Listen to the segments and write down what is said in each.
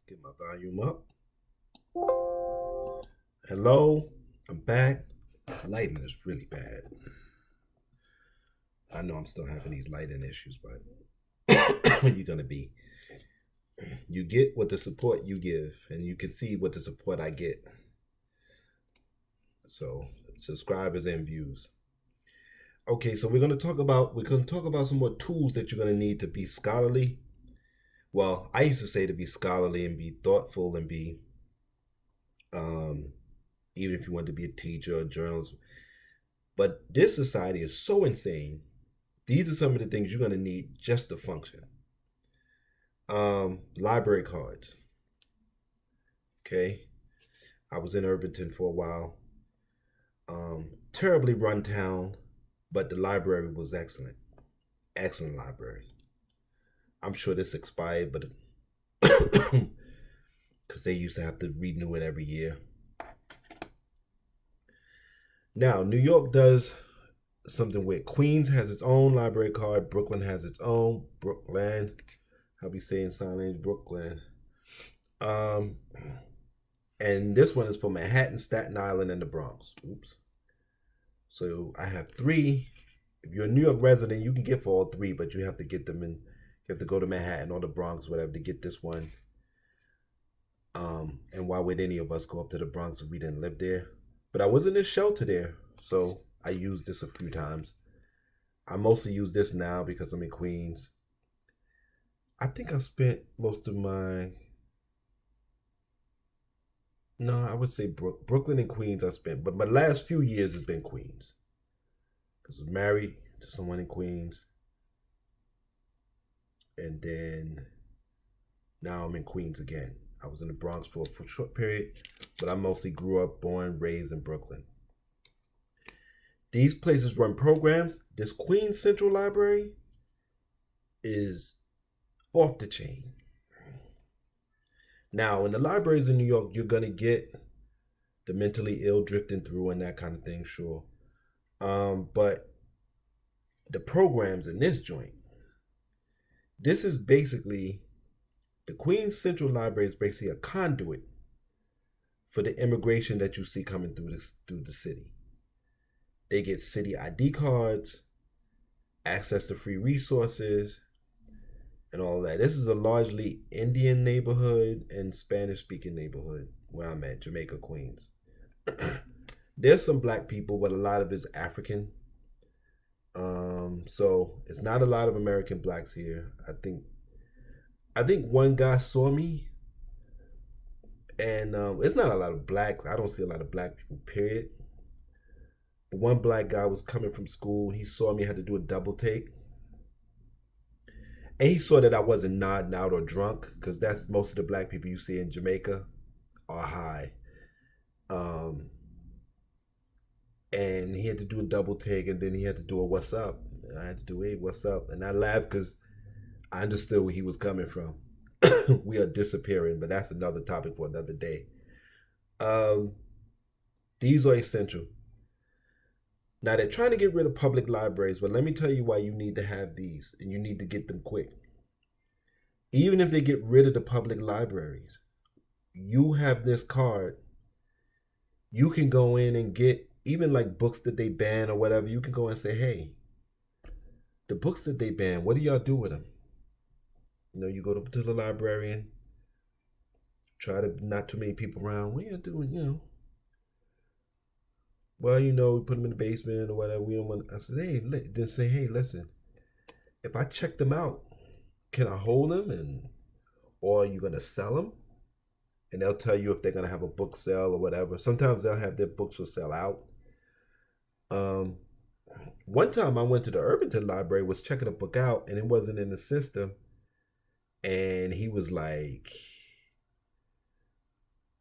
Get my volume up. Hello, I'm back. Lighting is really bad. I know I'm still having these lighting issues, but you're gonna be. You get what the support you give, and you can see what the support I get. So subscribers and views. Okay, so we're gonna talk about some more tools that you're gonna need to be scholarly. Well, I used to say to be scholarly and be thoughtful and be um, even if you want to be a teacher or a journalist. But this society is so insane. These are some of the things you're going to need just to function. Library cards. Okay. I was in Irvington for a while. Terribly run town, but the library was excellent. Excellent library. I'm sure this expired, but because they used to have to renew it every year. Now, New York does something weird. Queens has its own library card. Brooklyn has its own. Brooklyn. I'll be saying sign language Brooklyn. Um, and this one is for Manhattan, Staten Island, and the Bronx. Oops. So I have three. If you're a New York resident, you can get for all three, but you have to get them in. You have to go to Manhattan or the Bronx, whatever, to get this one. And why would any of us go up to the Bronx if we didn't live there? But I was in this shelter there, so I used this a few times. I mostly use this now because I'm in Queens. I think I spent most of my no, I would say Brooklyn and Queens I spent, but my last few years has been Queens because I was married to someone in Queens, and then now I'm in Queens again. I was in the Bronx for a short period, but I mostly grew up, born, raised in Brooklyn. These places run programs. This Queens Central Library is off the chain. Now, in the libraries in New York, you're gonna get the mentally ill drifting through and that kind of thing, sure. But the programs in this joint, this is basically the Queens Central Library is basically a conduit for the immigration that you see coming through the city. They get city ID cards, access to free resources, and all that. This is a largely Indian neighborhood and Spanish speaking neighborhood where I'm at, Jamaica, Queens. There's some black people, but a lot of it's African. So it's not a lot of American blacks here. I think one guy saw me, and it's not a lot of blacks. I don't see a lot of black people. Period. But one black guy was coming from school. He saw me, had to do a double take, and he saw that I wasn't nodding out or drunk because that's most of the black people you see in Jamaica are high. Um, and he had to do a double take, and then he had to do a what's up. And I had to do a what's up, and I laughed because I understood where he was coming from. We are disappearing, but that's another topic for another day. Um, these are essential. Now they're trying to get rid of public libraries, but let me tell you why you need to have these, and you need to get them quick. Even if they get rid of the public libraries, you have this card. You can go in and get even like books that they ban or whatever. You can go and say, "Hey, the books that they ban, what do y'all do with them?" You go to the librarian, try to not too many people around. What are you doing? Well, we put them in the basement or whatever. We don't want. I said, hey, then say, hey, listen. If I check them out, can I hold them or are you gonna sell them? And they'll tell you if they're gonna have a book sale or whatever. Sometimes they'll have their books will sell out. Um, One time I went to the Irvington Library, was checking a book out, and it wasn't in the system. And he was like,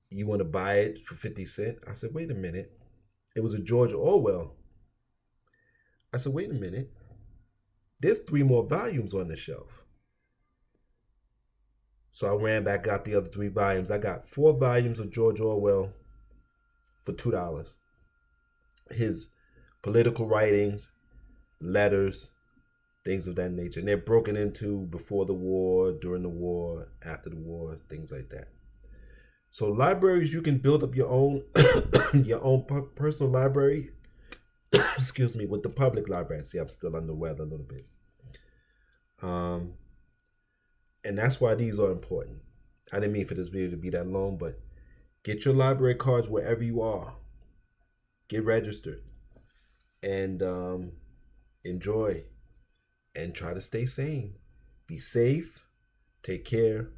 "You want to buy it for 50 cents?" I said, "Wait a minute." It was a George Orwell. I said, "Wait a minute. There's three more volumes on the shelf." So I ran back, got the other three volumes. I got 4 volumes of George Orwell for $2. His political writings, letters, things of that nature. And they're broken into before the war, during the war, after the war, things like that. So libraries, you can build up your own your own personal library. Excuse me, with the public library. See, I'm still under the weather a little bit. Um, and that's why these are important. I didn't mean for this video to be that long, but get your library cards wherever you are. Get registered and enjoy and try to stay sane. Be safe, take care,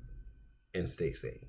and stay sane.